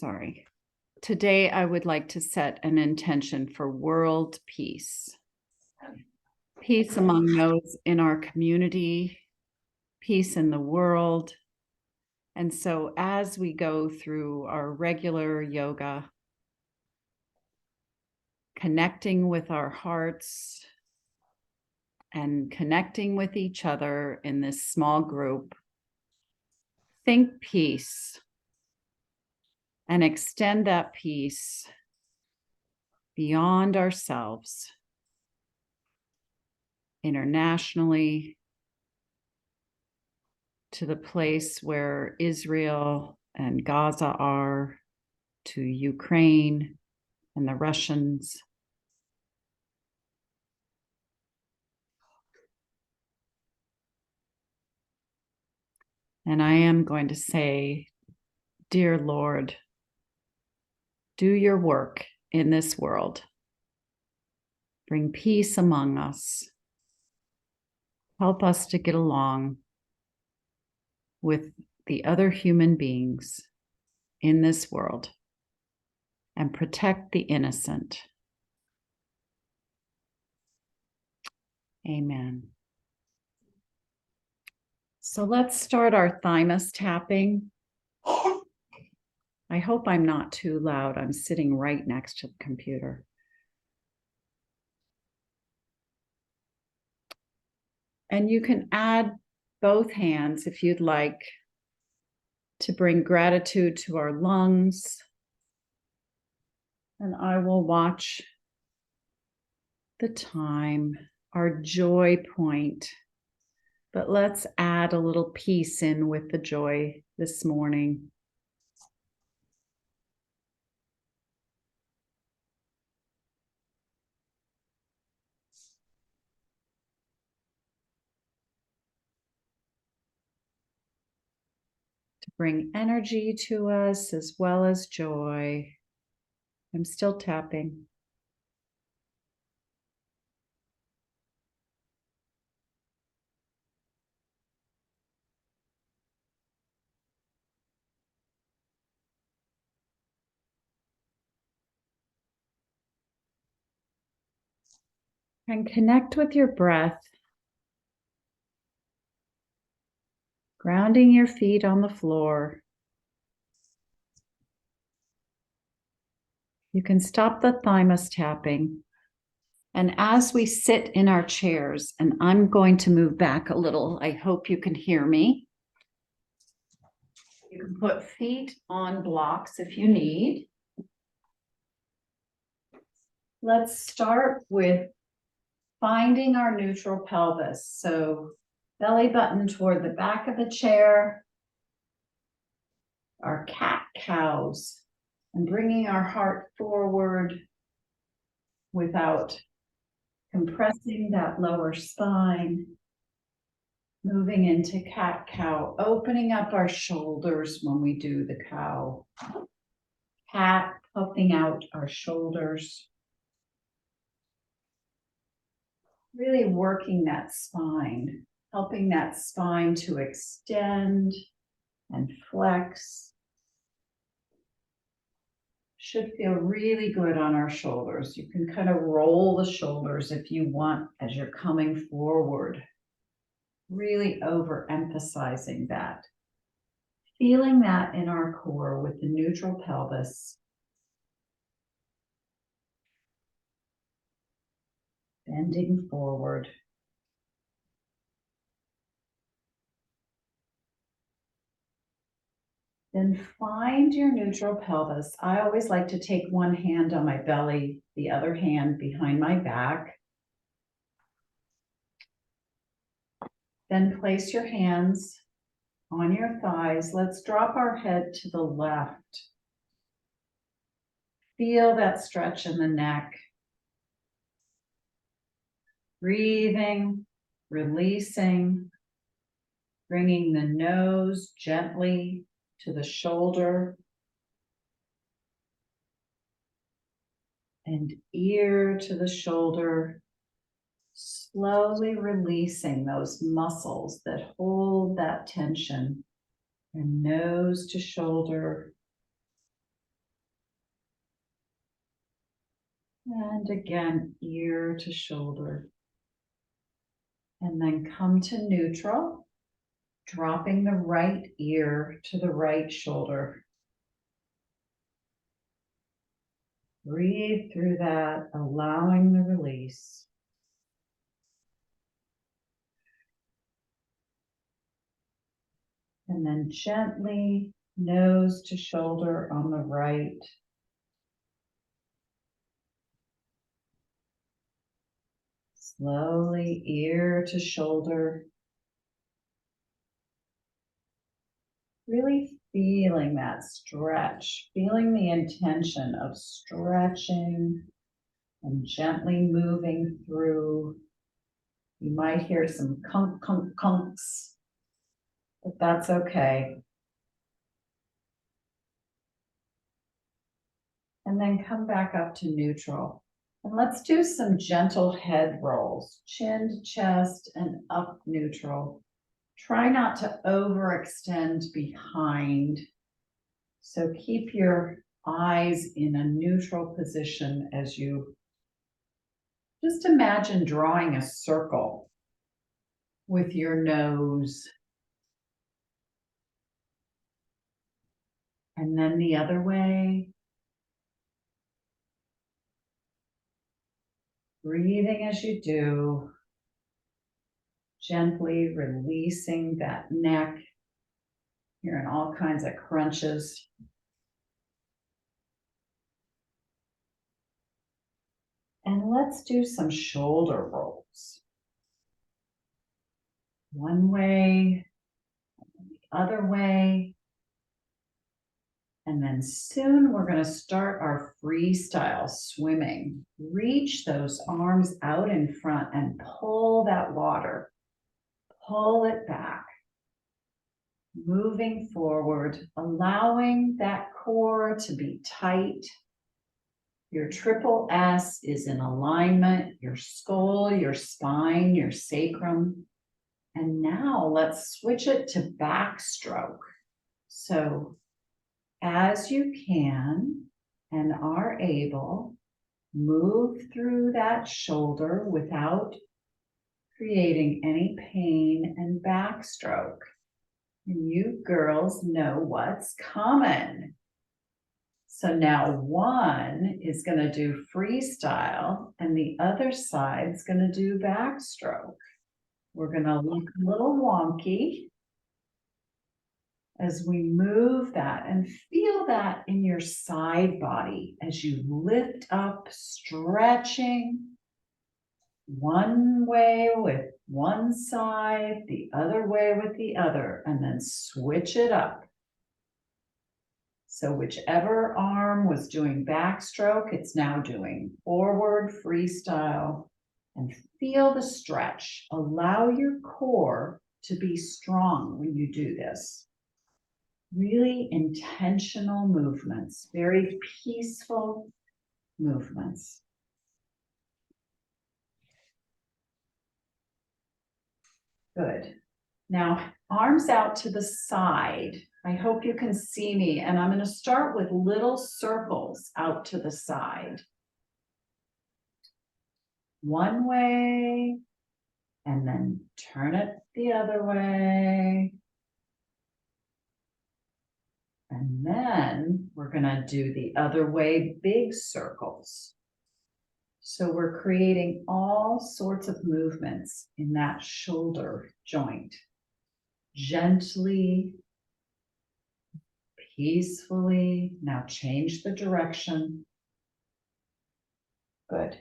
sorry. Today, I would like to set an intention for world peace. Peace among those in our community, peace in the world. And so as we go through our regular yoga, connecting with our hearts and connecting with each other in this small group, think peace and extend that peace beyond ourselves, internationally, to the place where Israel and Gaza are, to Ukraine and the Russians. And I am going to say, dear Lord, do your work in this world. Bring peace among us. Help us to get along with the other human beings in this world and protect the innocent. Amen. So let's start our thymus tapping. I hope I'm not too loud. I'm sitting right next to the computer. And you can add both hands if you'd like to bring gratitude to our lungs. And I will watch the time, our joy point. But let's add a little peace in with the joy this morning. To bring energy to us as well as joy. I'm still tapping. And connect with your breath. Grounding your feet on the floor. You can stop the thymus tapping. And as we sit in our chairs, and I'm going to move back a little, I hope you can hear me. You can put feet on blocks if you need. Let's start with finding our neutral pelvis. So belly button toward the back of the chair, our cat cows, and bringing our heart forward without compressing that lower spine. Moving into cat cow, opening up our shoulders when we do the cow. Cat, puffing out our shoulders. Really working that spine, helping that spine to extend and flex. Should feel really good on our shoulders. You can kind of roll the shoulders if you want as you're coming forward. Really overemphasizing that. Feeling that in our core with the neutral pelvis. Bending forward. Then find your neutral pelvis. I always like to take one hand on my belly, the other hand behind my back. Then place your hands on your thighs. Let's drop our head to the left. Feel that stretch in the neck. Breathing, releasing, bringing the nose gently to the shoulder and ear to the shoulder, slowly releasing those muscles that hold that tension, and nose to shoulder, And again, ear to shoulder. And then come to neutral, dropping the right ear to the right shoulder. Breathe through that, allowing the release. And then gently, nose to shoulder on the right. Slowly, ear to shoulder. Really feeling that stretch, feeling the intention of stretching and gently moving through. You might hear some kunk, kunk, kunks, but that's okay. And then come back up to neutral. And let's do some gentle head rolls, chin to chest and up neutral. Try not to overextend behind. So keep your eyes in a neutral position as you just imagine drawing a circle with your nose. And then the other way. Breathing as you do. Gently releasing that neck. Hearing all kinds of crunches. And let's do some shoulder rolls. One way, the other way. And then soon we're going to start our freestyle swimming. Reach those arms out in front and pull that water. Pull it back. Moving forward, allowing that core to be tight. Your triple S is in alignment, your skull, your spine, your sacrum. And now let's switch it to backstroke. So as you can and are able, move through that shoulder without creating any pain and backstroke. And you girls know what's coming. So now one is going to do freestyle and the other side's going to do backstroke. We're going to look a little wonky as we move that and feel that in your side body as you lift up, stretching one way with one side, the other way with the other, and then switch it up. So whichever arm was doing backstroke, it's now doing forward freestyle. And feel the stretch. Allow your core to be strong when you do this. Really intentional movements, very peaceful movements. Good. Now, arms out to the side. I hope you can see me, and I'm going to start with little circles out to the side. One way, and then turn it the other way. And then we're going to do the other way, big circles. So we're creating all sorts of movements in that shoulder joint. Gently, peacefully. Now change the direction. Good.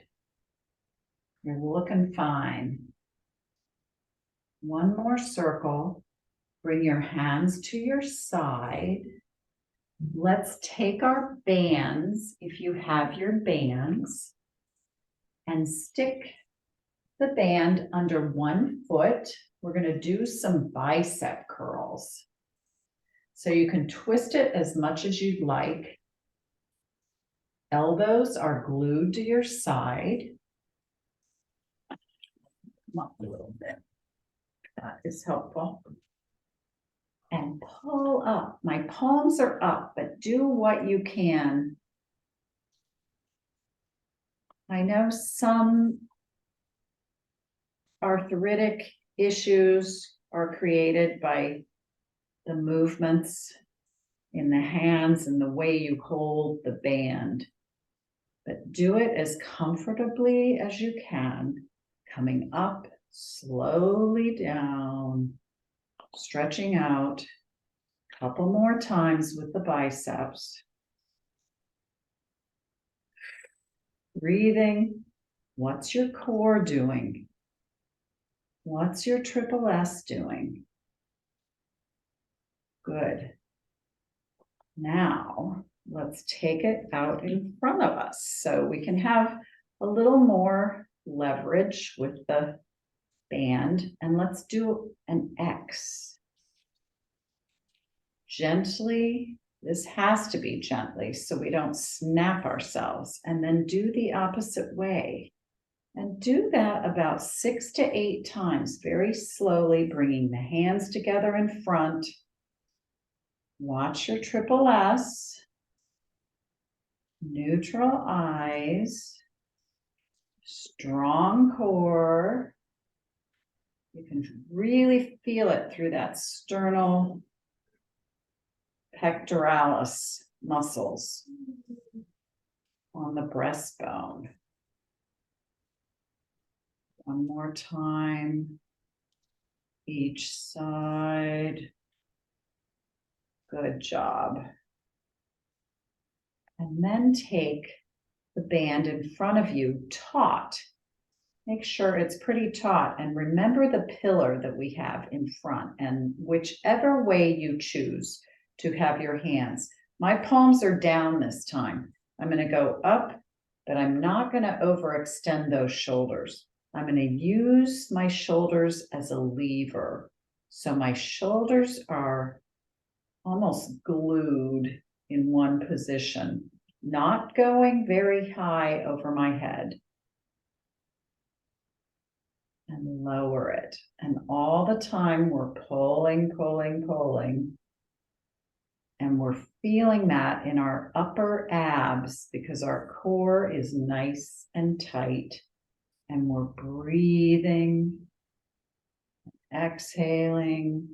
You're looking fine. One more circle. Bring your hands to your side. Let's take our bands, if you have your bands, and stick the band under one foot. We're going to do some bicep curls. So you can twist it as much as you'd like. Elbows are glued to your side. Come up a little bit. That is helpful. And pull up. My palms are up, but do what you can. I know some arthritic issues are created by the movements in the hands and the way you hold the band. But do it as comfortably as you can, coming up, slowly down, stretching out. A couple more times with the biceps. Breathing. What's your core doing? What's your triple S doing? Good. Now, let's take it out in front of us so we can have a little more leverage with the band. And let's do an X. Gently, this has to be gently so we don't snap ourselves, and then do the opposite way. And do that about 6 to 8 times, very slowly, bringing the hands together in front. Watch your triple S. Neutral eyes. Strong core. You can really feel it through that sternal pectoralis muscles on the breastbone. One more time, each side. Good job. And then take the band in front of you, taut. Make sure it's pretty taut, and remember the pillar that we have in front, and whichever way you choose to have your hands. My palms are down this time. I'm going to go up, but I'm not going to overextend those shoulders. I'm going to use my shoulders as a lever. So my shoulders are almost glued in one position, not going very high over my head. And lower it. And all the time we're pulling, pulling, pulling. And we're feeling that in our upper abs because our core is nice and tight. And we're breathing, exhaling.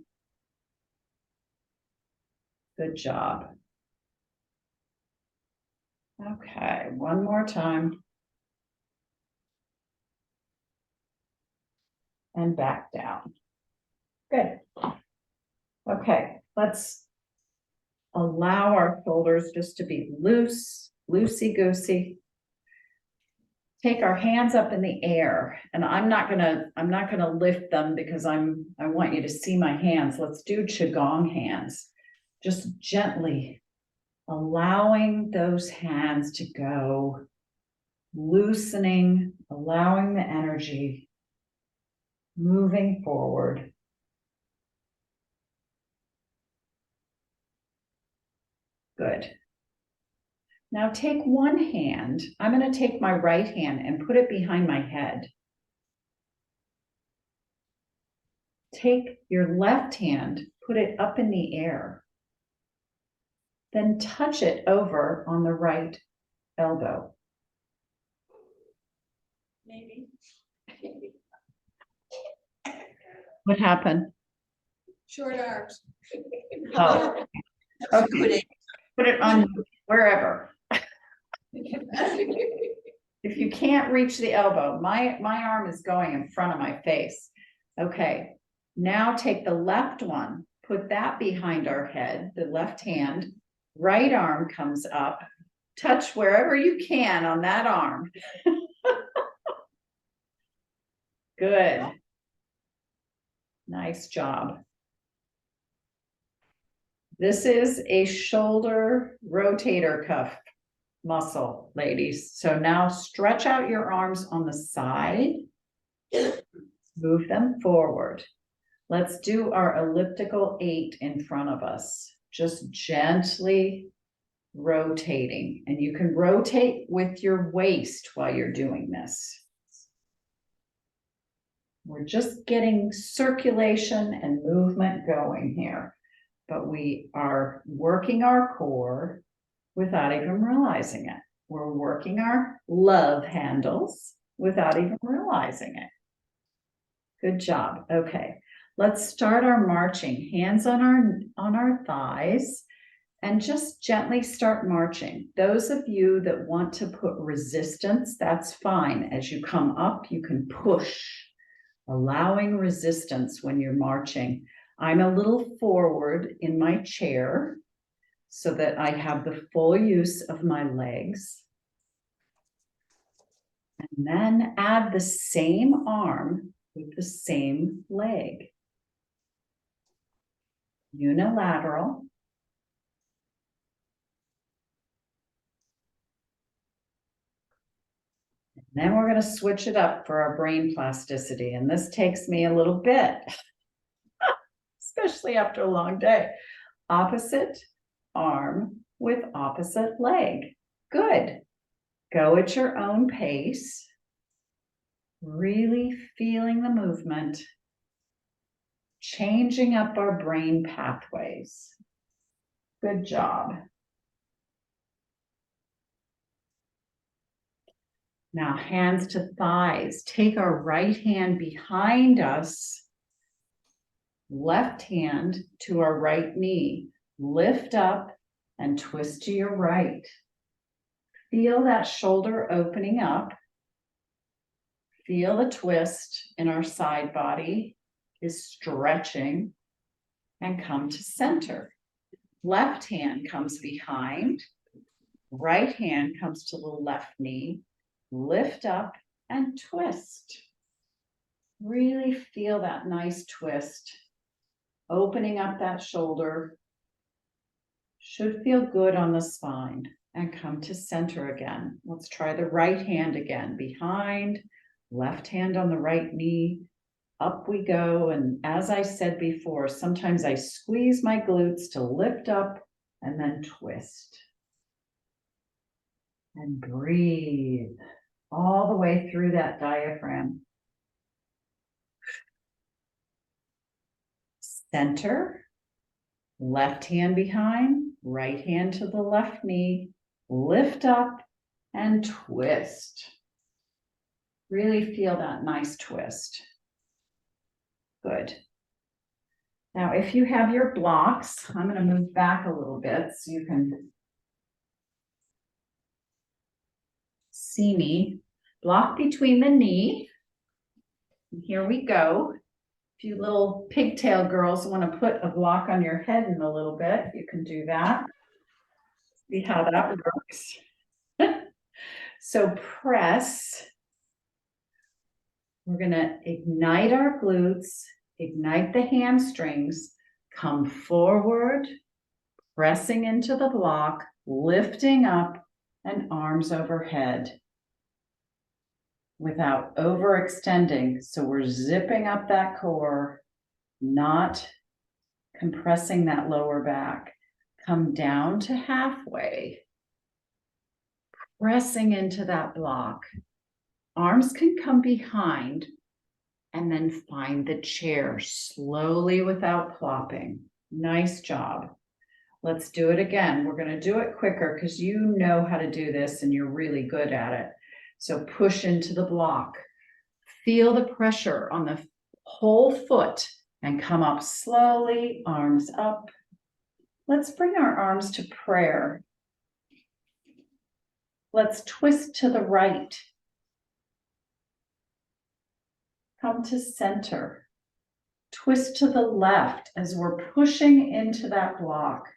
Good job. Okay, one more time. And back down. Good. Okay, let's allow our shoulders just to be loose, loosey-goosey. Take our hands up in the air, and I'm not gonna lift them because I want you to see my hands. Let's do Qigong hands. Just gently allowing those hands to go, loosening, allowing the energy, moving forward. Good. Now take one hand. I'm going to take my right hand and put it behind my head. Take your left hand, put it up in the air. Then touch it over on the right elbow. Maybe. What happened? Short arms. Oh, okay. Put it on wherever. If you can't reach the elbow, my arm is going in front of my face. Okay, now take the left one, put that behind our head, the left hand, right arm comes up, touch wherever you can on that arm. Good. Nice job. This is a shoulder rotator cuff muscle, ladies. So now stretch out your arms on the side, move them forward. Let's do our elliptical 8 in front of us, just gently rotating. And you can rotate with your waist while you're doing this. We're just getting circulation and movement going here, but we are working our core without even realizing it. We're working our love handles without even realizing it. Good job. Okay, let's start our marching. Hands on our thighs and just gently start marching. Those of you that want to put resistance, that's fine. As you come up, you can push, allowing resistance when you're marching. I'm a little forward in my chair so that I have the full use of my legs. And then add the same arm with the same leg. Unilateral. And then we're going to switch it up for our brain plasticity. And this takes me a little bit, especially after a long day. Opposite arm with opposite leg. Good. Go at your own pace. Really feeling the movement. Changing up our brain pathways. Good job. Now, hands to thighs. Take our right hand behind us. Left hand to our right knee. Lift up and twist to your right. Feel that shoulder opening up. Feel the twist in our side body is stretching and come to center. Left hand comes behind. Right hand comes to the left knee. Lift up and twist. Really feel that nice twist. Opening up that shoulder. Should feel good on the spine. And come to center again. Let's try the right hand again. Behind, left hand on the right knee. Up we go. And as I said before, sometimes I squeeze my glutes to lift up and then twist. And breathe all the way through that diaphragm. Center, left hand behind, right hand to the left knee, lift up and twist. Really feel that nice twist. Good. Now, if you have your blocks, I'm going to move back a little bit so you can see me. Block between the knee. And here we go. If you little pigtail girls want to put a block on your head in a little bit, you can do that. See how that works. So press. We're going to ignite our glutes, ignite the hamstrings, come forward, pressing into the block, lifting up and arms overhead without overextending. So we're zipping up that core, not compressing that lower back. Come down to halfway, pressing into that block. Arms can come behind and then find the chair slowly without plopping. Nice job. Let's do it again. We're going to do it quicker because you know how to do this and you're really good at it. So push into the block. Feel the pressure on the whole foot and come up slowly, arms up. Let's bring our arms to prayer. Let's twist to the right. Come to center. Twist to the left as we're pushing into that block.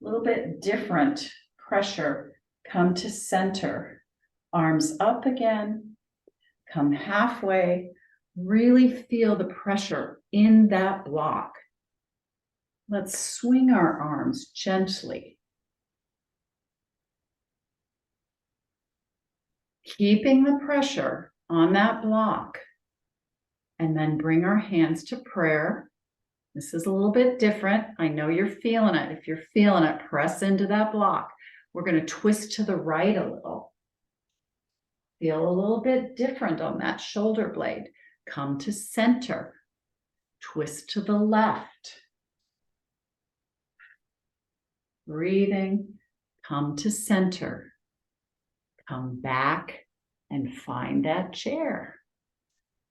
A little bit different pressure. Come to center. Arms up again. Come halfway. Really feel the pressure in that block. Let's swing our arms gently. Keeping the pressure on that block. And then bring our hands to prayer. This is a little bit different. I know you're feeling it. If you're feeling it, press into that block. We're going to twist to the right a little. Feel a little bit different on that shoulder blade. Come to center. Twist to the left. Breathing. Come to center. Come back and find that chair.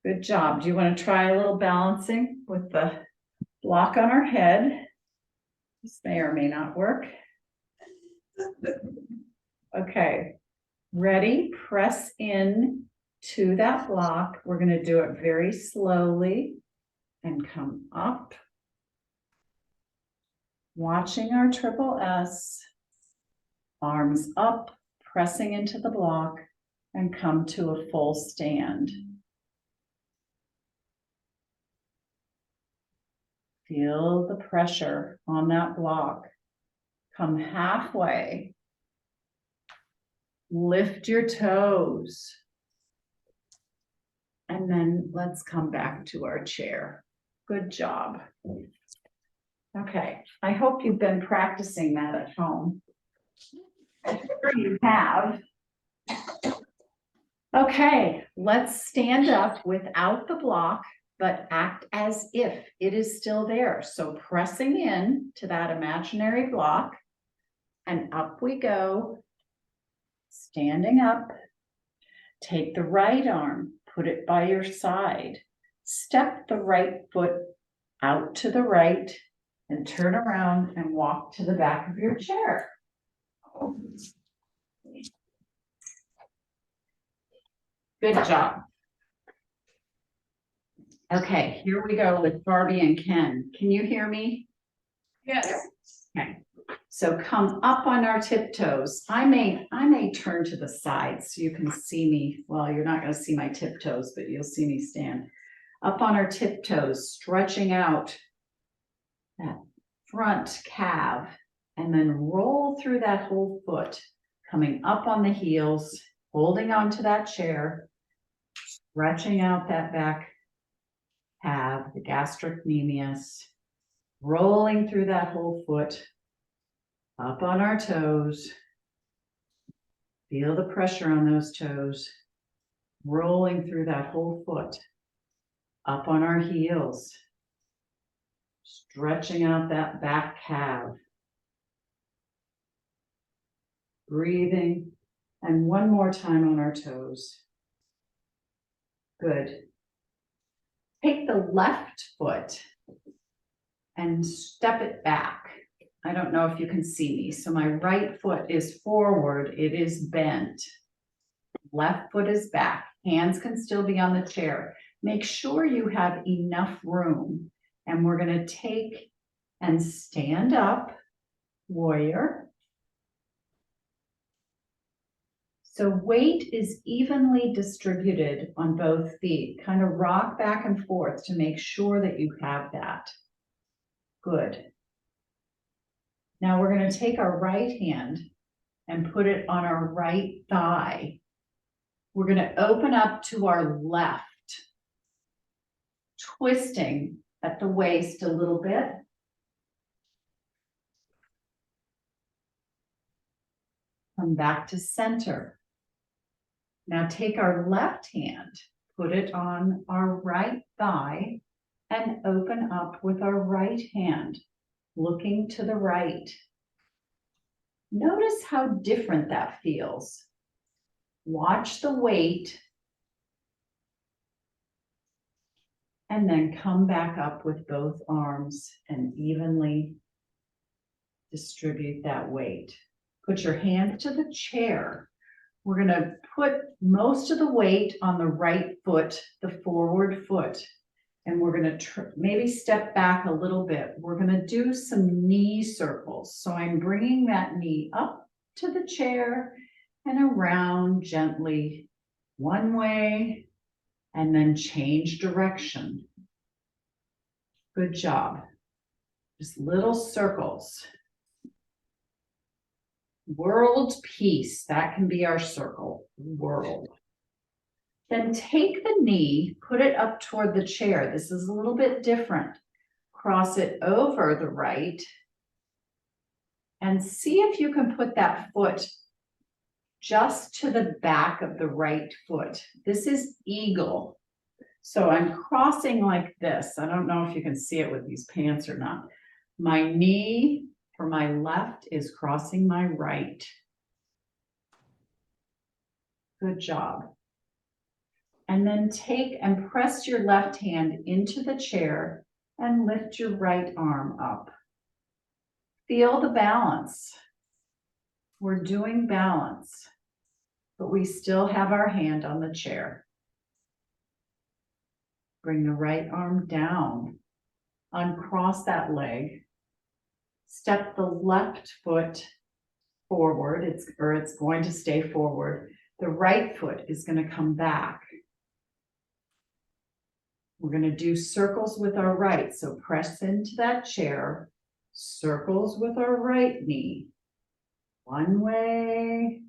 Good job. Do you want to try a little balancing with the block on our head? This may or may not work. Okay, ready? Press in to that block. We're going to do it very slowly and come up. Watching our triple S, arms up, pressing into the block, and come to a full stand. Feel the pressure on that block. Come halfway. Lift your toes. And then let's come back to our chair. Good job. Okay, I hope you've been practicing that at home. I'm sure you have. Okay, let's stand up without the block, but act as if it is still there. So pressing in to that imaginary block, and up we go. Standing up, take the right arm, put it by your side, step the right foot out to the right, and turn around and walk to the back of your chair. Good job. Okay, here we go with Barbie and Ken. Can you hear me? Yes. Okay, so come up on our tiptoes. I may turn to the side so you can see me. Well, you're not going to see my tiptoes, but you'll see me stand up on our tiptoes, stretching out that front calf, and then roll through that whole foot, coming up on the heels, holding onto that chair, stretching out that back calf, the gastrocnemius, rolling through that whole foot, up on our toes. Feel the pressure on those toes, rolling through that whole foot, up on our heels, stretching out that back calf. Breathing, and one more time on our toes. Good. Take the left foot and step it back. I don't know if you can see me. So my right foot is forward, it is bent. Left foot is back. Hands can still be on the chair. Make sure you have enough room. And we're going to take and stand up, warrior. So weight is evenly distributed on both feet. Kind of rock back and forth to make sure that you have that. Good. Now we're going to take our right hand and put it on our right thigh. We're going to open up to our left, twisting at the waist a little bit. Come back to center. Now take our left hand, put it on our right thigh, and open up with our right hand, looking to the right. Notice how different that feels. Watch the weight, and then come back up with both arms and evenly distribute that weight. Put your hand to the chair. We're going to put most of the weight on the right foot, the forward foot, and we're going to maybe step back a little bit. We're going to do some knee circles. So I'm bringing that knee up to the chair and around gently one way, and then change direction. Good job. Just little circles. World peace, that can be our circle, world. Then take the knee, put it up toward the chair. This is a little bit different. Cross it over the right and see if you can put that foot just to the back of the right foot. This is eagle. So I'm crossing like this. I don't know if you can see it with these pants or not. My knee for my left is crossing my right. Good job. And then take and press your left hand into the chair and lift your right arm up. Feel the balance. We're doing balance, but we still have our hand on the chair. Bring the right arm down. Uncross that leg. Step the left foot forward. It's going to stay forward. The right foot is going to come back. We're going to do circles with our right. So press into that chair. Circles with our right knee. One way.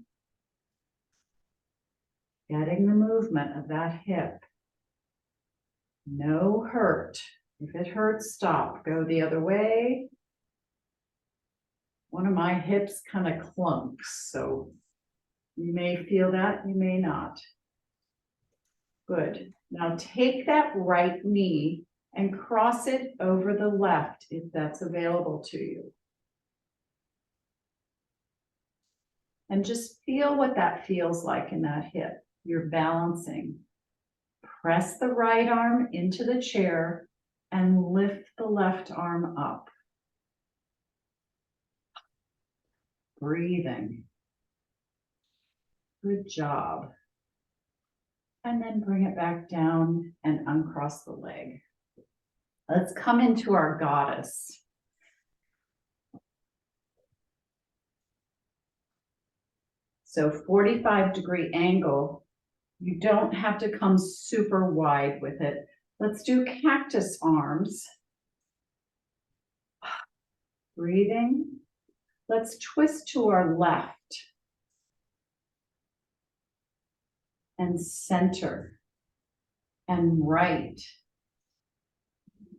Getting the movement of that hip. No hurt. If it hurts, stop. Go the other way. One of my hips kind of clunks, so you may feel that, you may not. Good. Now take that right knee and cross it over the left if that's available to you. And just feel what that feels like in that hip. You're balancing. Press the right arm into the chair and lift the left arm up. Breathing. Good job. And then bring it back down and uncross the leg. Let's come into our goddess. So 45-degree angle. You don't have to come super wide with it. Let's do cactus arms. Breathing. Let's twist to our left. And center. And right.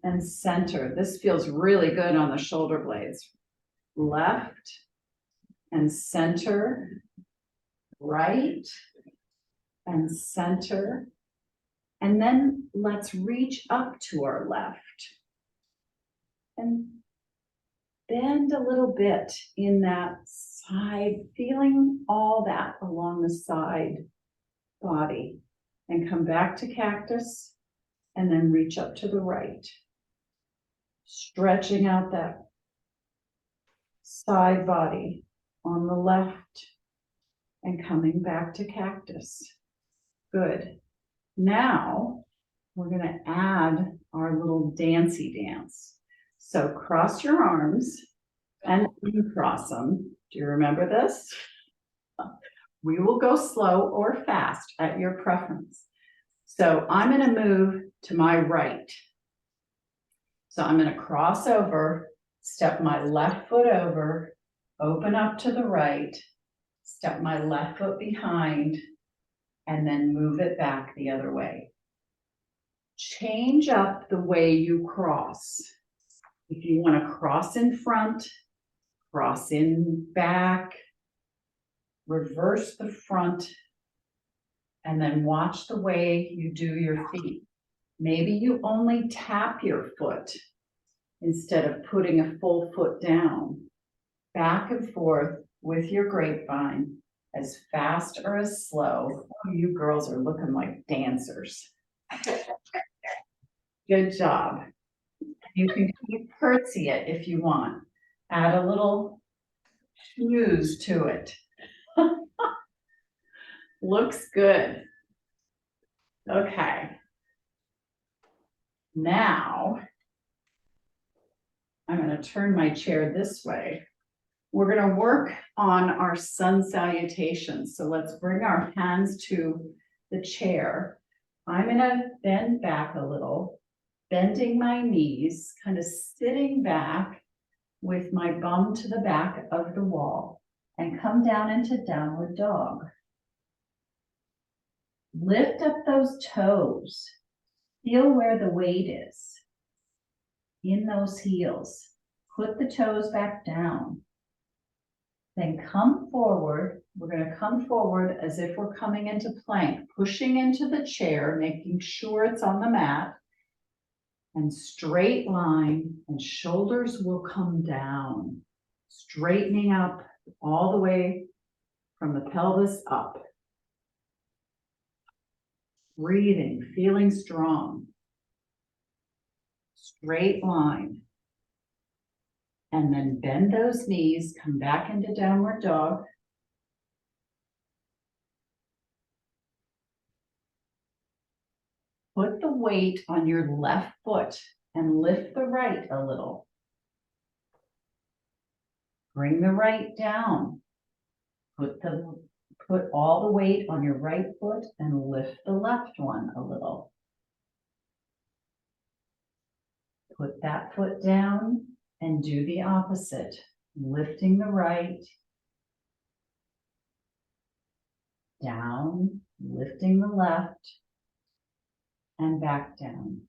And center. This feels really good on the shoulder blades. Left. And center. Right. And center. And then let's reach up to our left. And bend a little bit in that side, feeling all that along the side body. And come back to cactus and then reach up to the right. Stretching out that side body on the left and coming back to cactus. Good. Now we're going to add our little dancey dance. So cross your arms and uncross them. Do you remember this? We will go slow or fast at your preference. So I'm going to move to my right. So I'm going to cross over, step my left foot over, open up to the right, step my left foot behind, and then move it back the other way. Change up the way you cross. If you want to cross in front, cross in back, reverse the front, and then watch the way you do your feet. Maybe you only tap your foot instead of putting a full foot down. Back and forth with your grapevine, as fast or as slow. Oh, you girls are looking like dancers. Good job. You can curtsy it if you want. Add a little schmooze to it. Looks good. Okay. Now, I'm going to turn my chair this way. We're going to work on our sun salutations. So let's bring our hands to the chair. I'm going to bend back a little, bending my knees, kind of sitting back with my bum to the back of the wall and come down into downward dog. Lift up those toes. Feel where the weight is in those heels. Put the toes back down. Then come forward. We're going to come forward as if we're coming into plank, pushing into the chair, making sure it's on the mat. And straight line, and shoulders will come down, straightening up all the way from the pelvis up. Breathing, feeling strong. Straight line. And then bend those knees, come back into downward dog. Put the weight on your left foot and lift the right a little. Bring the right down. Put all the weight on your right foot and lift the left one a little. Put that foot down and do the opposite, lifting the right, down, lifting the left, and back down.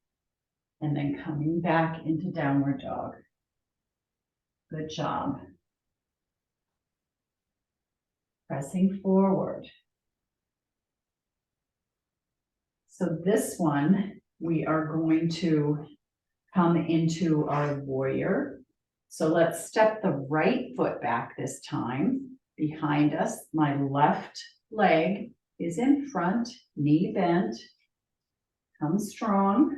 And then coming back into downward dog. Good job. Pressing forward. So this one, we are going to come into our warrior. So let's step the right foot back this time. Behind us, my left leg is in front, knee bent. Come strong.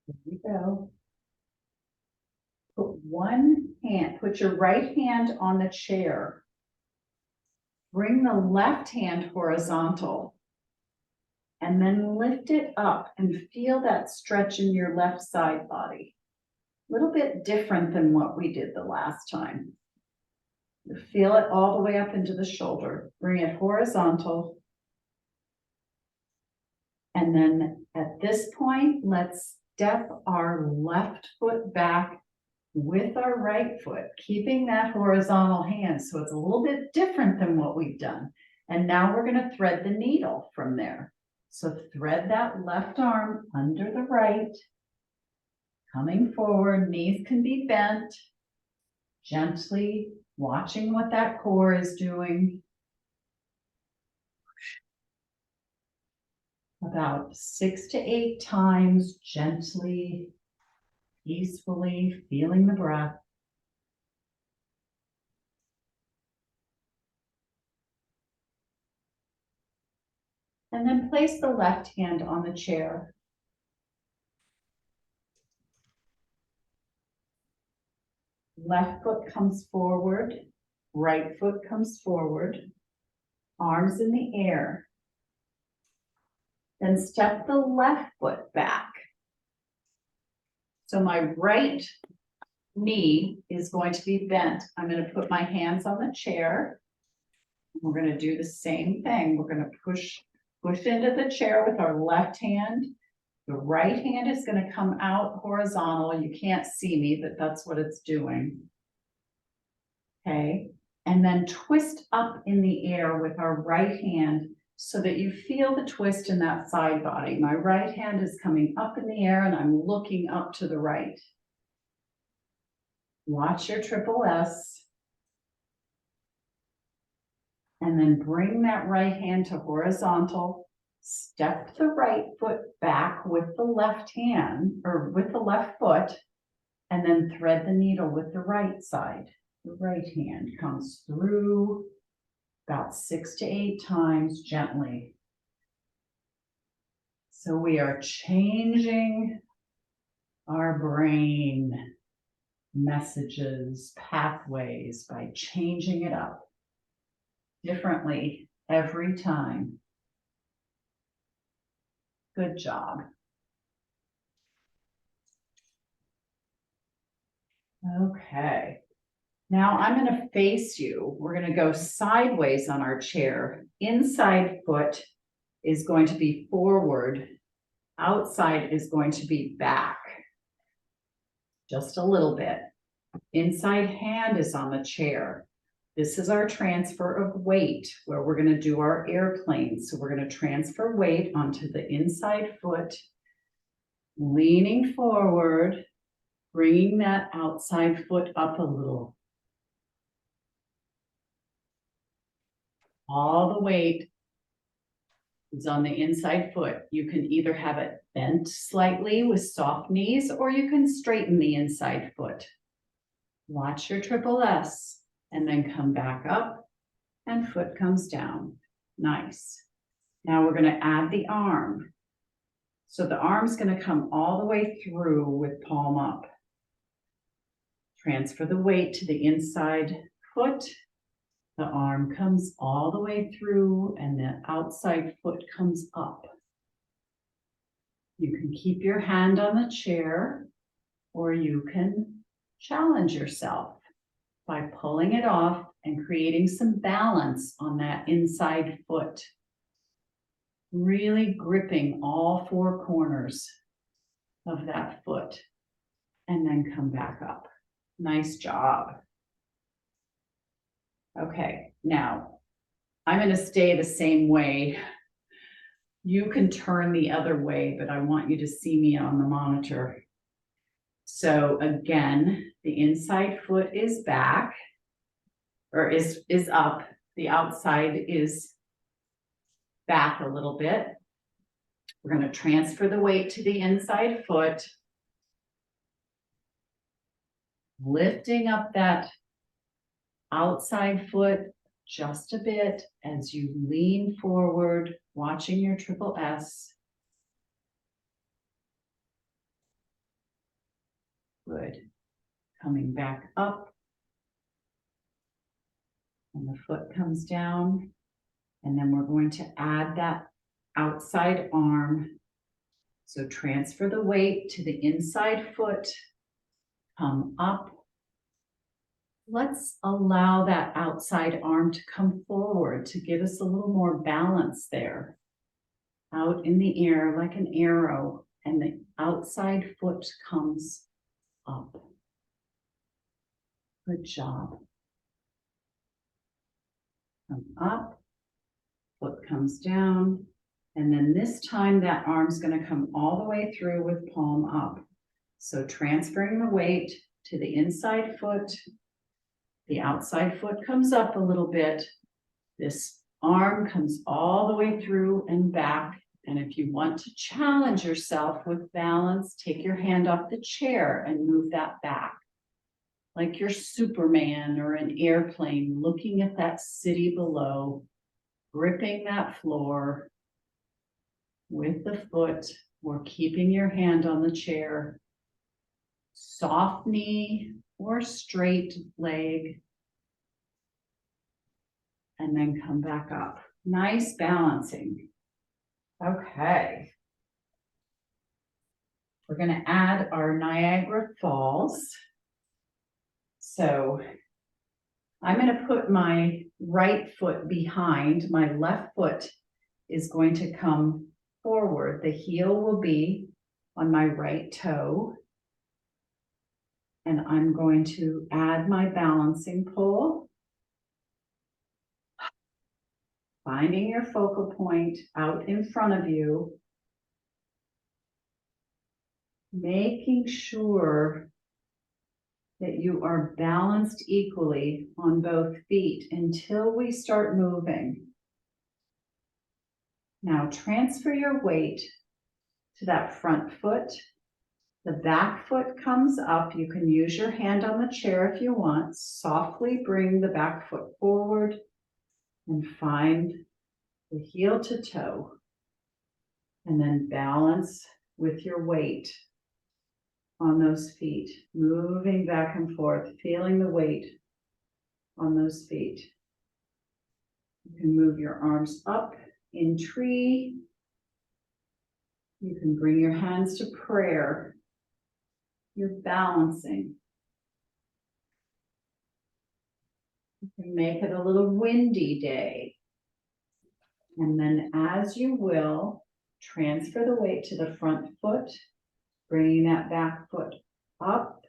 There we go. Put your right hand on the chair. Bring the left hand horizontal. And then lift it up and feel that stretch in your left side body. A little bit different than what we did the last time. You feel it all the way up into the shoulder. Bring it horizontal. And then at this point, let's step our left foot back with our right foot, keeping that horizontal hand. So it's a little bit different than what we've done. And now we're going to thread the needle from there. So thread that left arm under the right, coming forward, knees can be bent, gently watching what that core is doing. About 6 to 8 times, gently, peacefully, feeling the breath. And then place the left hand on the chair. Left foot comes forward, right foot comes forward, arms in the air. Then step the left foot back. So my right knee is going to be bent. I'm going to put my hands on the chair. We're going to do the same thing. We're going to push into the chair with our left hand. The right hand is going to come out horizontal. You can't see me, but that's what it's doing. Okay. And then twist up in the air with our right hand so that you feel the twist in that side body. My right hand is coming up in the air and I'm looking up to the right. Watch your triple S. And then bring that right hand to horizontal. Step the right foot back with the left hand, or with the left foot, and then thread the needle with the right side. The right hand comes through about 6 to 8 times gently. So we are changing our brain messages, pathways by changing it up differently every time. Good job. Okay. Now I'm going to face you. We're going to go sideways on our chair. Inside foot is going to be forward. Outside is going to be back. Just a little bit. Inside hand is on the chair. This is our transfer of weight where we're going to do our airplane. So we're going to transfer weight onto the inside foot, leaning forward, bringing that outside foot up a little. All the weight is on the inside foot. You can either have it bent slightly with soft knees, or you can straighten the inside foot. Watch your triple S and then come back up and foot comes down. Nice. Now we're going to add the arm. So the arm's going to come all the way through with palm up. Transfer the weight to the inside foot. The arm comes all the way through and the outside foot comes up. You can keep your hand on the chair, or you can challenge yourself by pulling it off and creating some balance on that inside foot. Really gripping all four corners of that foot and then come back up. Nice job. Okay, now I'm going to stay the same way. You can turn the other way, but I want you to see me on the monitor. So again, the inside foot is back, or is up. The outside is back a little bit. We're going to transfer the weight to the inside foot. Lifting up that outside foot just a bit as you lean forward, watching your triple S. Good. Coming back up. And the foot comes down. And then we're going to add that outside arm. So transfer the weight to the inside foot. Come up. Let's allow that outside arm to come forward to give us a little more balance there. Out in the air like an arrow, and the outside foot comes up. Good job. Come up, foot comes down, and then this time that arm's going to come all the way through with palm up. So transferring the weight to the inside foot. The outside foot comes up a little bit. This arm comes all the way through and back. And if you want to challenge yourself with balance, take your hand off the chair and move that back. Like you're Superman or an airplane looking at that city below, gripping that floor with the foot or keeping your hand on the chair. Soft knee or straight leg, and then come back up. Nice balancing. Okay. We're going to add our Niagara Falls. So I'm going to put my right foot behind. My left foot is going to come forward. The heel will be on my right toe. And I'm going to add my balancing pole. Finding your focal point out in front of you. Making sure that you are balanced equally on both feet until we start moving. Now transfer your weight to that front foot. The back foot comes up. You can use your hand on the chair if you want. Softly bring the back foot forward and find the heel to toe. And then balance with your weight on those feet, moving back and forth, feeling the weight on those feet. You can move your arms up in tree. You can bring your hands to prayer. You're balancing. You can make it a little windy day. And then as you will, transfer the weight to the front foot, bringing that back foot up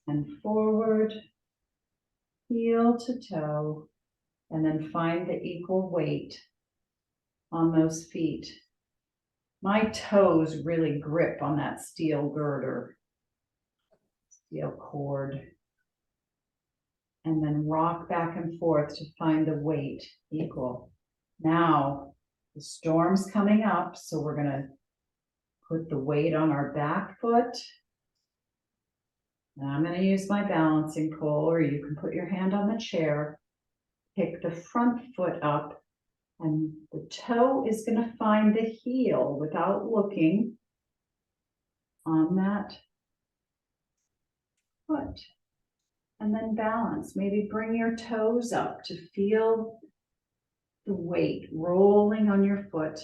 and forward, heel to toe, and then find the equal weight on those feet. My toes really grip on that steel girder. Steel cord, and then rock back and forth to find the weight equal. Now the storm's coming up, so we're going to put the weight on our back foot. And I'm going to use my balancing pole, or you can put your hand on the chair. pick the front foot up, and the toe is going to find the heel without looking on that foot. And then balance. Maybe bring your toes up to feel the weight rolling on your foot.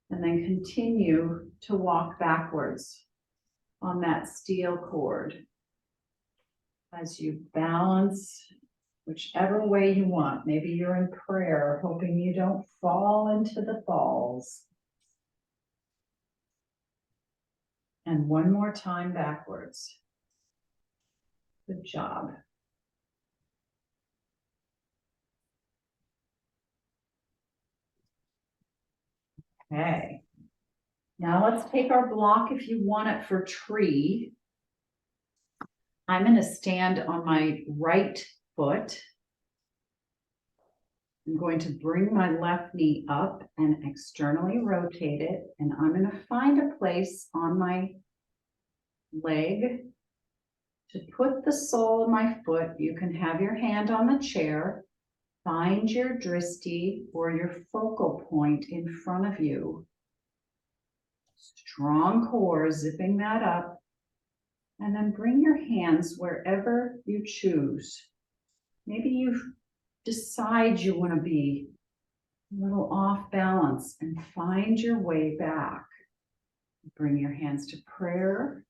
And then continue to walk backwards on that steel cord as you balance whichever way you want. Maybe you're in prayer, hoping you don't fall into the falls. And one more time backwards. Good job. Okay. Now let's take our block if you want it for tree. I'm going to stand on my right foot. I'm going to bring my left knee up and externally rotate it. And I'm going to find a place on my leg to put the sole of my foot. You can have your hand on the chair. Find your drishti or your focal point in front of you. Strong core, zipping that up. And then bring your hands wherever you choose. Maybe you decide you want to be a little off balance and find your way back. Bring your hands to prayer.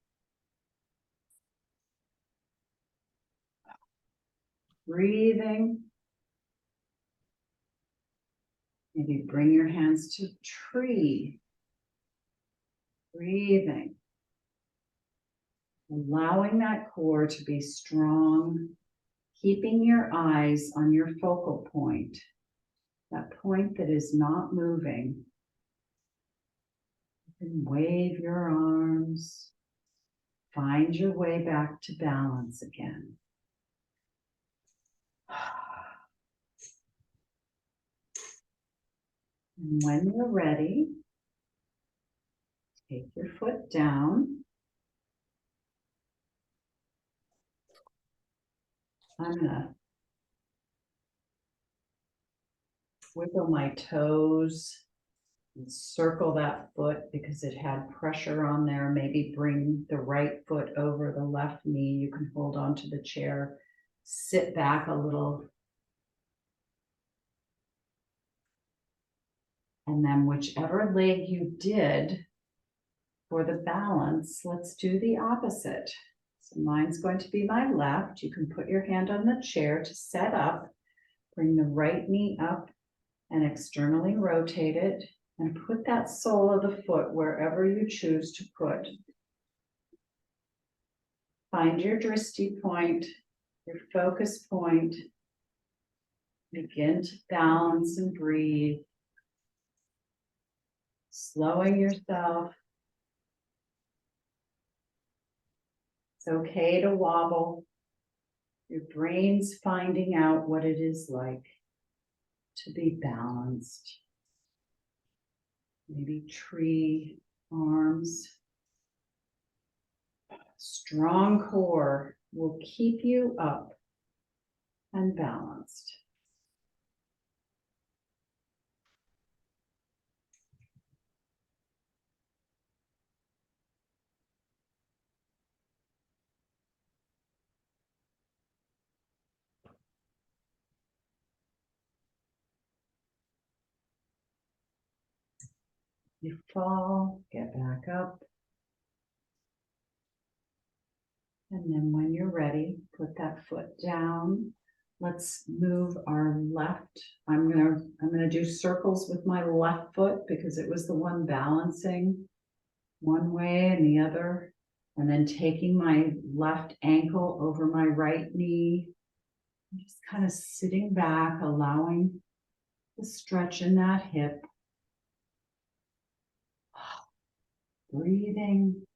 Breathing. Maybe bring your hands to tree. Breathing. Allowing that core to be strong, keeping your eyes on your focal point, that point that is not moving. You can wave your arms, find your way back to balance again. And when you're ready, take your foot down. I'm gonna wiggle my toes and circle that foot because it had pressure on there. Maybe bring the right foot over the left knee. You can hold on to the chair, sit back a little. And then whichever leg you did for the balance, let's do the opposite. So mine's going to be my left. You can put your hand on the chair to set up. Bring the right knee up and externally rotate it. And put that sole of the foot wherever you choose to put. Find your drishti point, your focus point. Begin to balance and breathe. Slowing yourself. It's okay to wobble. Your brain's finding out what it is like to be balanced. Maybe tree arms. Strong core will keep you up and balanced. You fall, get back up. And then when you're ready, put that foot down. Let's move our left. I'm gonna do circles with my left foot because it was the one balancing one way and the other. And then taking my left ankle over my right knee. Just kind of sitting back, allowing the stretch in that hip. Breathing.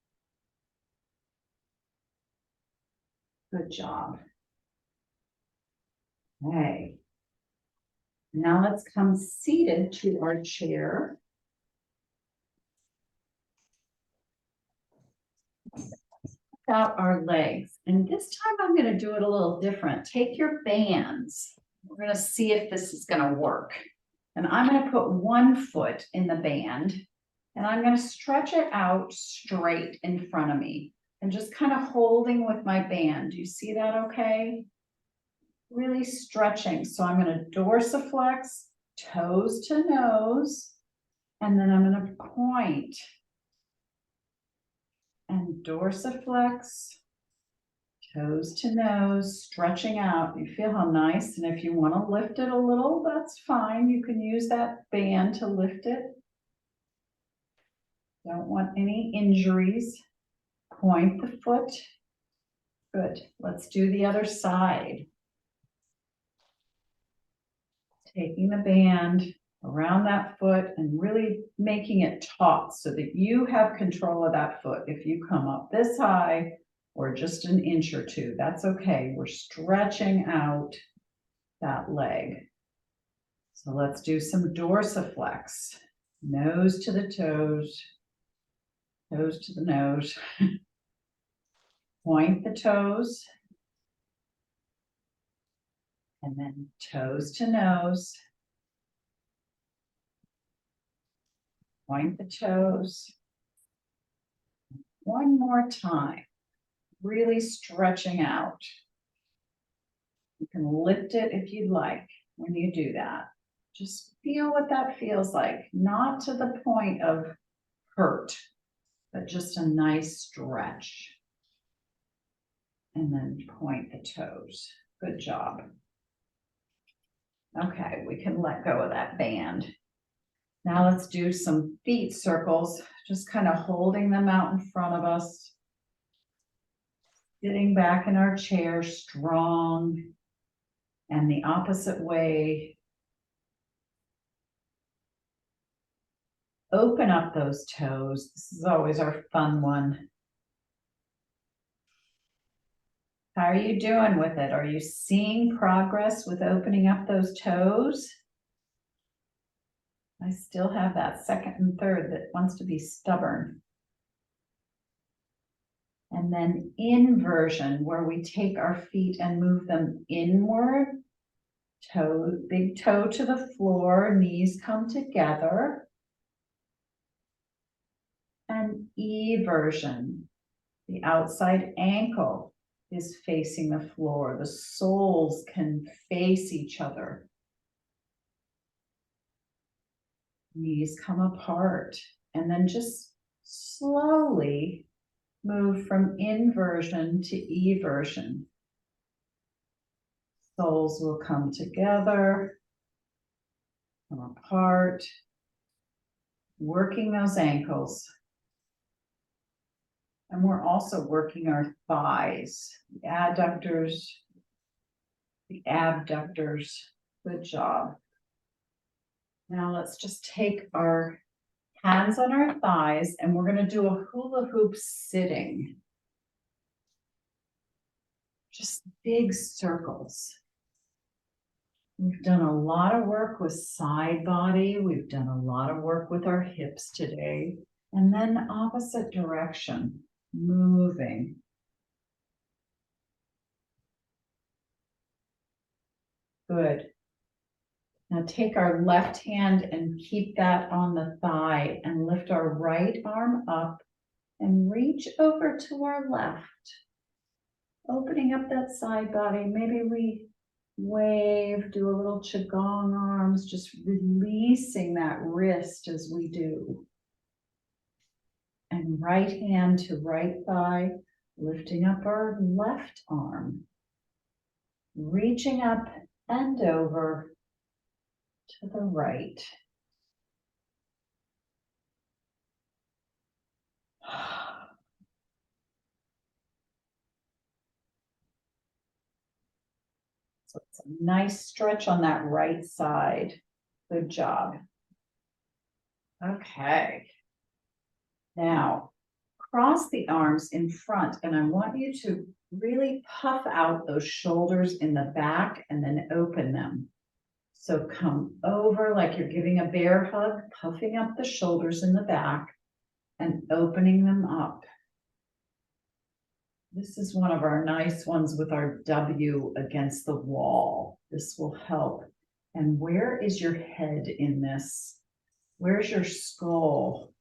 Good job. Okay. Now let's come seated to our chair. Out our legs. And this time I'm going to do it a little different. Take your bands. we're gonna see if this is gonna work. And I'm gonna put one foot in the band and I'm gonna stretch it out straight in front of me and just kind of holding with my band. Do you see that okay? Really stretching. So I'm gonna dorsiflex, toes to nose, and then I'm gonna point and dorsiflex, toes to nose, stretching out. You feel how nice? And if you want to lift it a little, that's fine. You can use that band to lift it. Don't want any injuries. Point the foot. Good. Let's do the other side. Taking the band around that foot and really making it taut so that you have control of that foot. If you come up this high or just an inch or two, that's okay. We're stretching out that leg. So let's do some dorsiflex. Nose to the toes, toes to the nose. Point the toes. And then toes to nose. Point the toes. One more time. Really stretching out. You can lift it if you'd like when you do that. Just feel what that feels like. Not to the point of hurt, but just a nice stretch. And then point the toes. Good job. Okay, we can let go of that band. Now let's do some feet circles, just kind of holding them out in front of us. Sitting back in our chair, strong. And the opposite way. Open up those toes. This is always our fun one. How are you doing with it? Are you seeing progress with opening up those toes? I still have that second and third that wants to be stubborn. And then inversion, where we take our feet and move them inward. Toe, big toe to the floor, knees come together. And eversion, the outside ankle is facing the floor. The soles can face each other. Knees come apart, and then just slowly move from inversion to eversion. Soles will come together, come apart, working those ankles. And we're also working our thighs, the adductors, the abductors. Good job. Now let's just take our hands on our thighs and we're going to do a hula hoop sitting. Just big circles. We've done a lot of work with side body. We've done a lot of work with our hips today. And then opposite direction, moving. Good. Now take our left hand and keep that on the thigh and lift our right arm up and reach over to our left. Opening up that side body. Maybe we wave, do a little qigong arms, just releasing that wrist as we do. And right hand to right thigh, lifting up our left arm. Reaching up and over to the right. So it's a nice stretch on that right side. Good job. Okay. Now, cross the arms in front, and I want you to really puff out those shoulders in the back and then open them. So come over like you're giving a bear hug, puffing up the shoulders in the back and opening them up. This is one of our nice ones with our W against the wall. This will help. And where is your head in this? Where's your skull?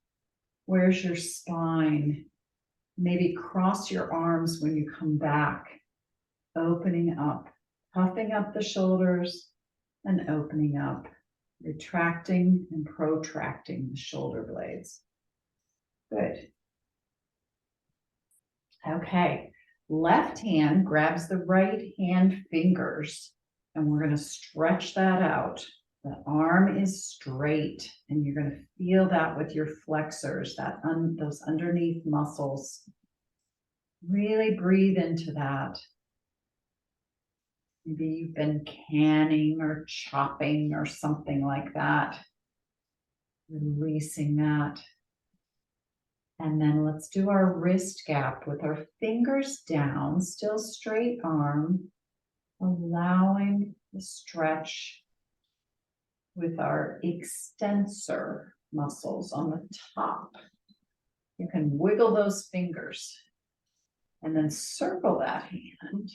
Where's your spine? Maybe cross your arms when you come back, opening up, puffing up the shoulders and opening up, retracting and protracting the shoulder blades. Good. Okay, left hand grabs the right hand fingers and we're going to stretch that out. The arm is straight and you're going to feel that with your flexors, those underneath muscles. Really breathe into that. Maybe you've been canning or chopping or something like that. Releasing that. And then let's do our wrist gap with our fingers down, still straight arm, allowing the stretch with our extensor muscles on the top. You can wiggle those fingers and then circle that hand.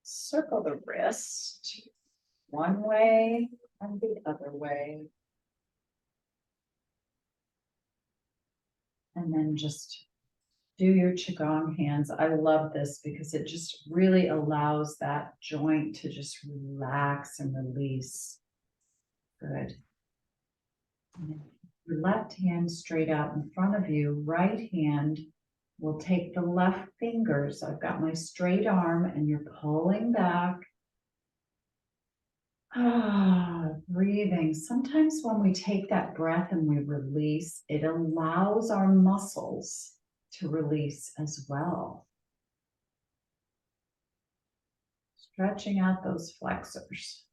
Circle the wrist one way and the other way. And then just do your Qigong hands. I love this because it just really allows that joint to just relax and release. Good. And then your left hand straight out in front of you, right hand will take the left fingers. I've got my straight arm and you're pulling back. Breathing. Sometimes when we take that breath and we release, it allows our muscles to release as well. Stretching out those flexors.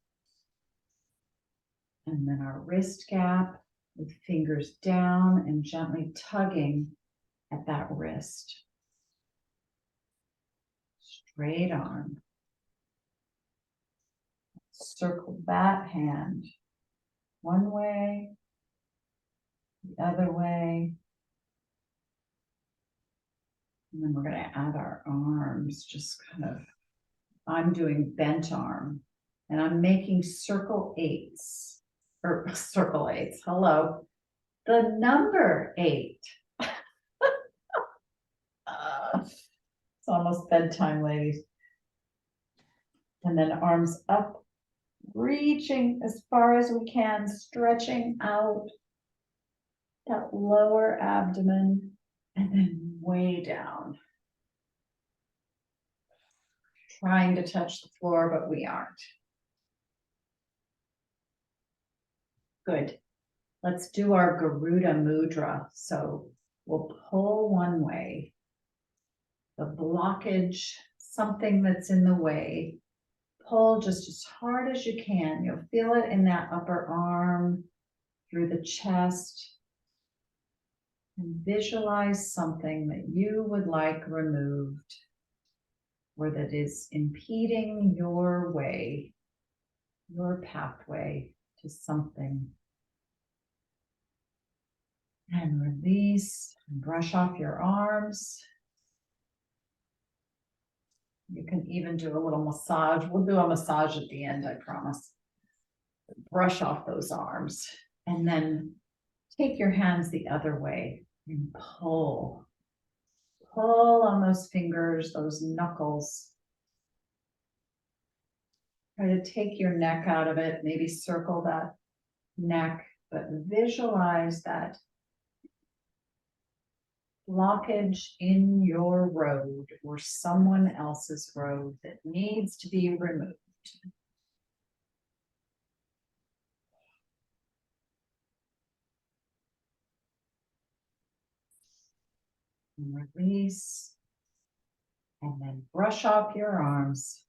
And then our wrist gap with fingers down and gently tugging at that wrist. Straight arm. Circle that hand one way, the other way. And then we're going to add our arms, just kind of, I'm doing bent arm and I'm making circle eights, or circle eights, hello, the number 8. It's almost bedtime, ladies. And then arms up, reaching as far as we can, stretching out that lower abdomen, and then way down. Trying to touch the floor, but we aren't. Good. Let's do our Garuda Mudra. So we'll pull one way. The blockage, something that's in the way, pull just as hard as you can. You'll feel it in that upper arm, through the chest. And visualize something that you would like removed or that is impeding your way, your pathway to something. And release and brush off your arms. You can even do a little massage. We'll do a massage at the end, I promise. Brush off those arms and then take your hands the other way and pull. Pull on those fingers, those knuckles. Try to take your neck out of it, maybe circle that neck, but visualize that blockage in your road or someone else's road that needs to be removed. And release. And then brush off your arms.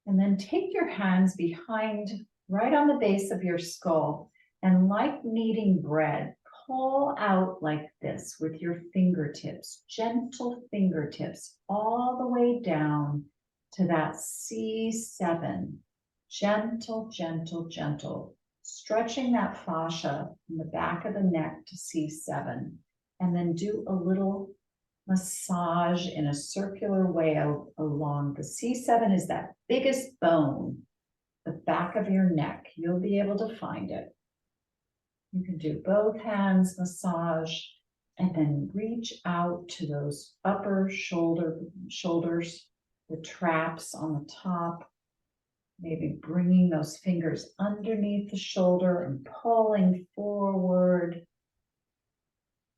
And then take your hands behind, right on the base of your skull. And like kneading bread, pull out like this with your fingertips, gentle fingertips, all the way down to that C7. Gentle, gentle, gentle. stretching that fascia in the back of the neck to C7, and then do a little massage in a circular way along. The C7 is that biggest bone, the back of your neck. You'll be able to find it. You can do both hands massage, and then reach out to those upper shoulders, the traps on the top. Maybe bringing those fingers underneath the shoulder and pulling forward.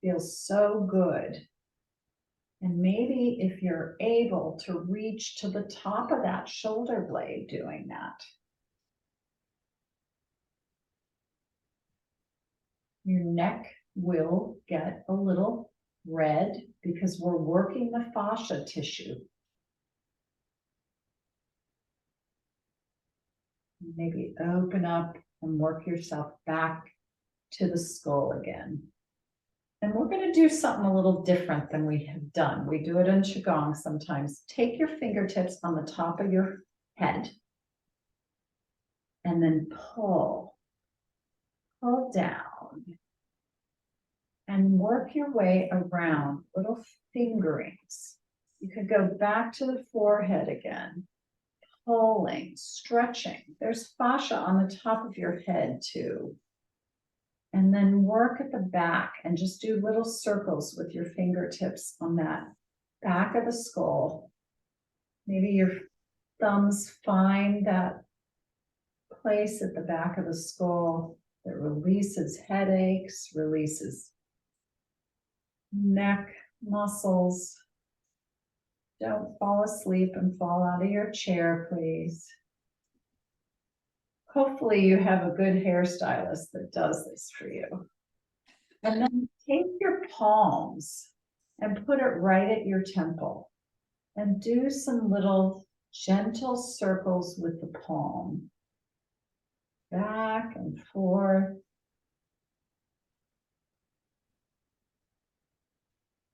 Feels so good. And maybe if you're able to reach to the top of that shoulder blade doing that. Your neck will get a little red because we're working the fascia tissue. Maybe open up and work yourself back to the skull again. And we're going to do something a little different than we have done. We do it in Qigong sometimes. Take your fingertips on the top of your head and then pull down and work your way around, little fingerings. You could go back to the forehead again, pulling, stretching. There's fascia on the top of your head too. And then work at the back and just do little circles with your fingertips on that back of the skull. Maybe your thumbs find that place at the back of the skull that releases headaches, releases neck muscles. Don't fall asleep and fall out of your chair, please. Hopefully you have a good hairstylist that does this for you. And then take your palms and put it right at your temple and do some little gentle circles with the palm. Back and forth.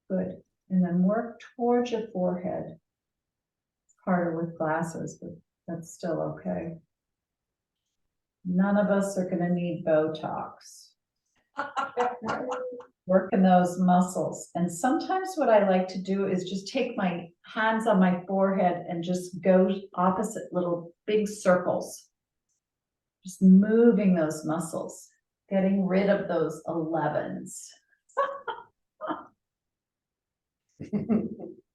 Good. And then work towards your forehead. It's harder with glasses, but that's still okay. None of us are going to need Botox. Working those muscles. And sometimes what I like to do is just take my hands on my forehead and just go opposite little big circles. Just moving those muscles, getting rid of those 11s.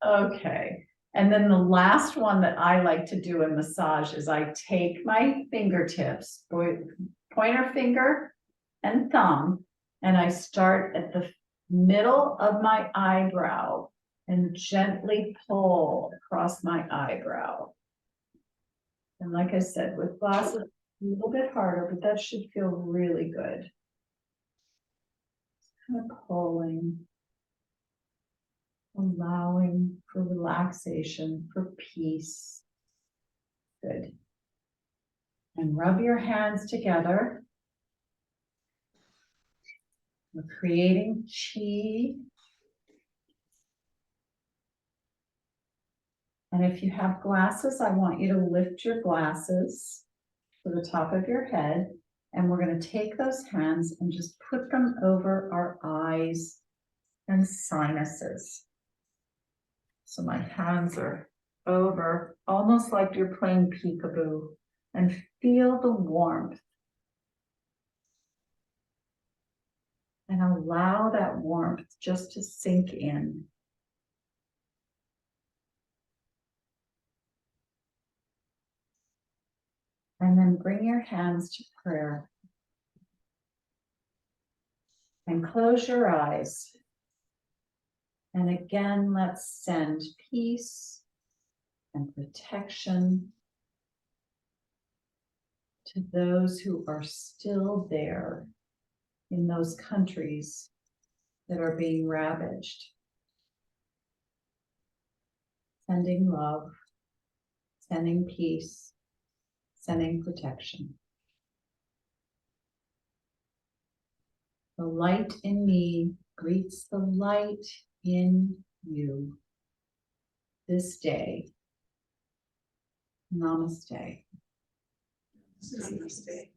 Okay. And then the last one that I like to do in massage is I take my fingertips, pointer finger and thumb, and I start at the middle of my eyebrow and gently pull across my eyebrow. And like I said, with glasses, a little bit harder, but that should feel really good. Kind of pulling. Allowing for relaxation, for peace. Good. And rub your hands together. We're creating chi. And if you have glasses, I want you to lift your glasses to the top of your head. And we're going to take those hands and just put them over our eyes and sinuses. So my hands are over, almost like you're playing peekaboo, and feel the warmth. And allow that warmth just to sink in. And then bring your hands to prayer. And close your eyes. And again, let's send peace and protection to those who are still there in those countries that are being ravaged. Sending love, sending peace, sending protection. The light in me greets the light in you this day. Namaste. Namaste.